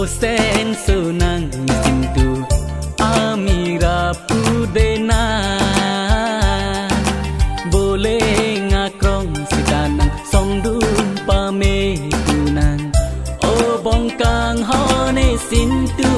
sen sunang sintu amira pudena boleh ngakrong sitanang somdun pame tunang o bongkang hone sintu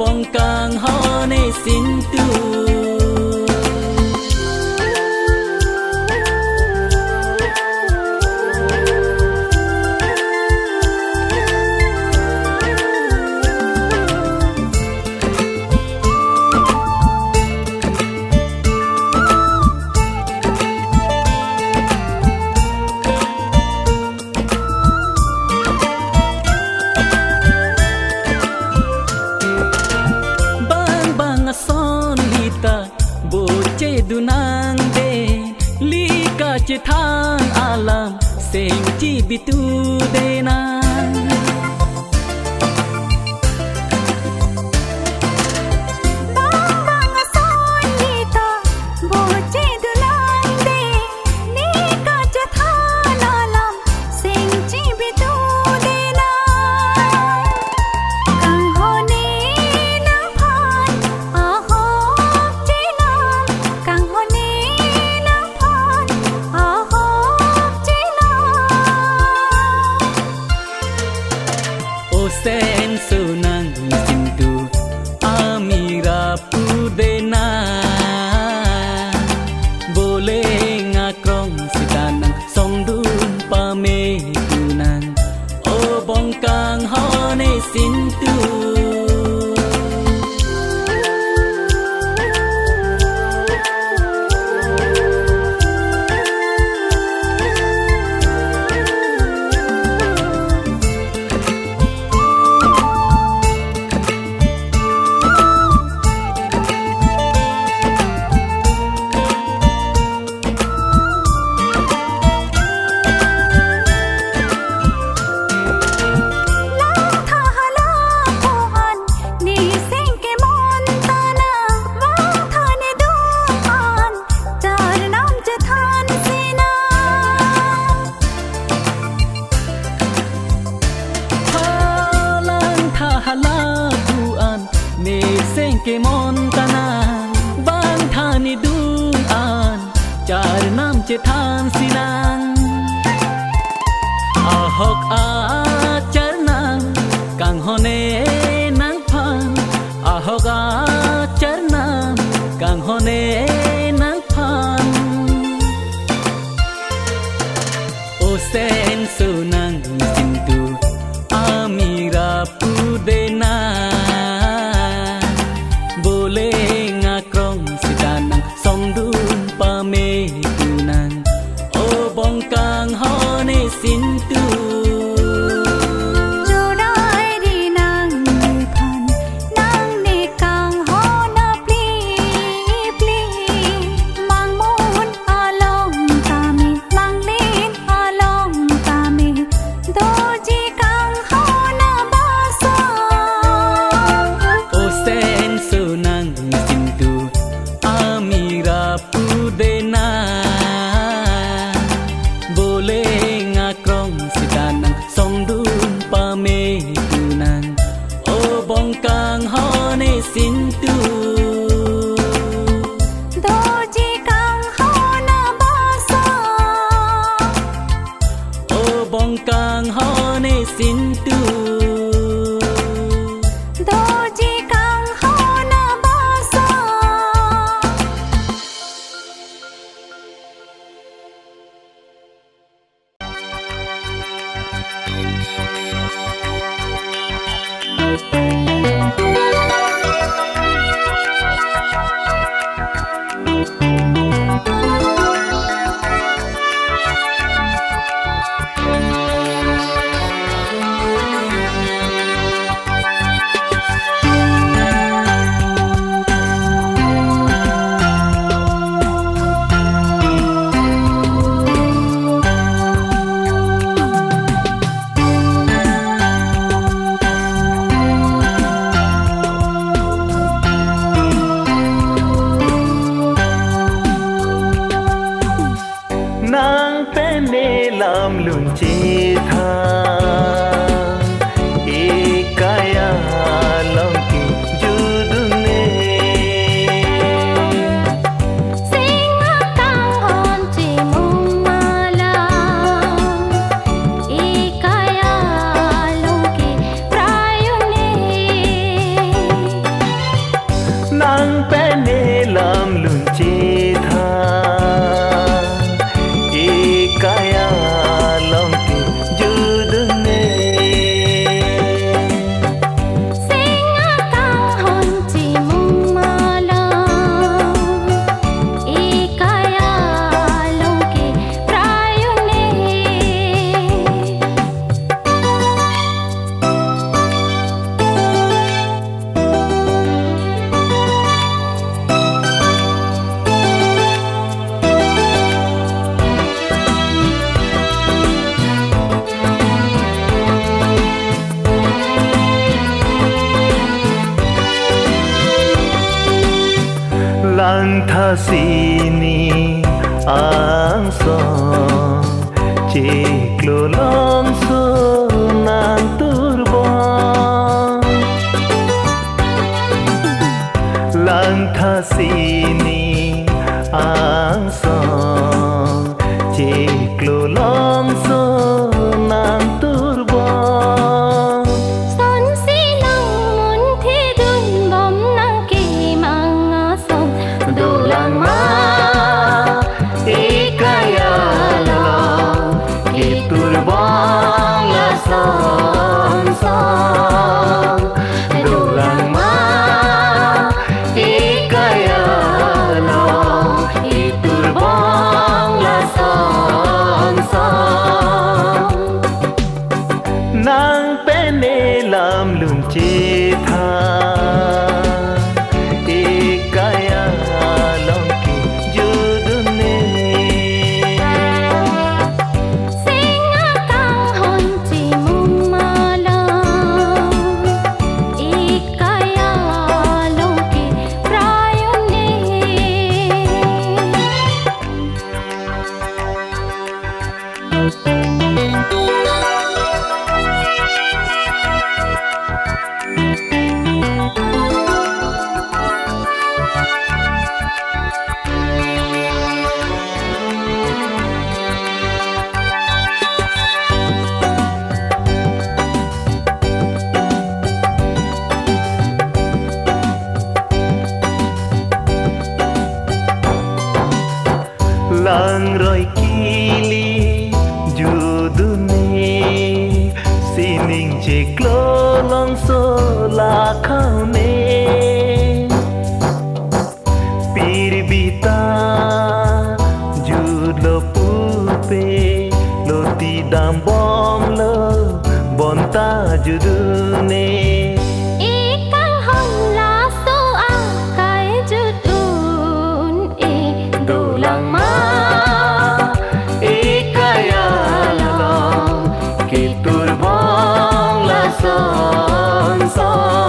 bongkang hone sintu dunang de lika cetang alam sing ci bitu dena sen sunang sintu amira pudena boleh ngakrong sitanang somdun pame tunang o bongkang hone sintu ke montana bang thani duan char nam che than sinang ahok a char nang kang hone nang phan ahok a char nang kang hone nang phan o sen sunang sintu amira pudena boleh ngakrong sitanang somdun pame tunang o bongkang hone sintu pudena boleh ngakrong sitanang somdun pame tunang o bongkang hone sintu doji kang hona basa o bongkang hone sintu doji kang hona basa chế tha e kaya lòng kỳ judune sing tang hon chi mung mala e kaya long ki prayune nang pene lam lun chế tha e kaya lòng kỳ judune sing tang hon chi mung mala e kaya long ki prayune lang tha sini ang son che klo long so nan turbo lang tha sini ang son che klo long so nan turbo son silang mun thi dun bom nang ki mang son do lang ma e kaya long ki turbong la son son do lang ma e kaya long ki turbong la son son nang pene lam lum che tha e kaya long ki judune sing tang hon chi mung mala e kaya long ki prayune lang roi kili judune sining che klo long so la khane pir bita jud lo pupe lo ti dam bom lo bonta judune e kang hon la so a kai judun e do lang ma e kaya long ki turbong la son son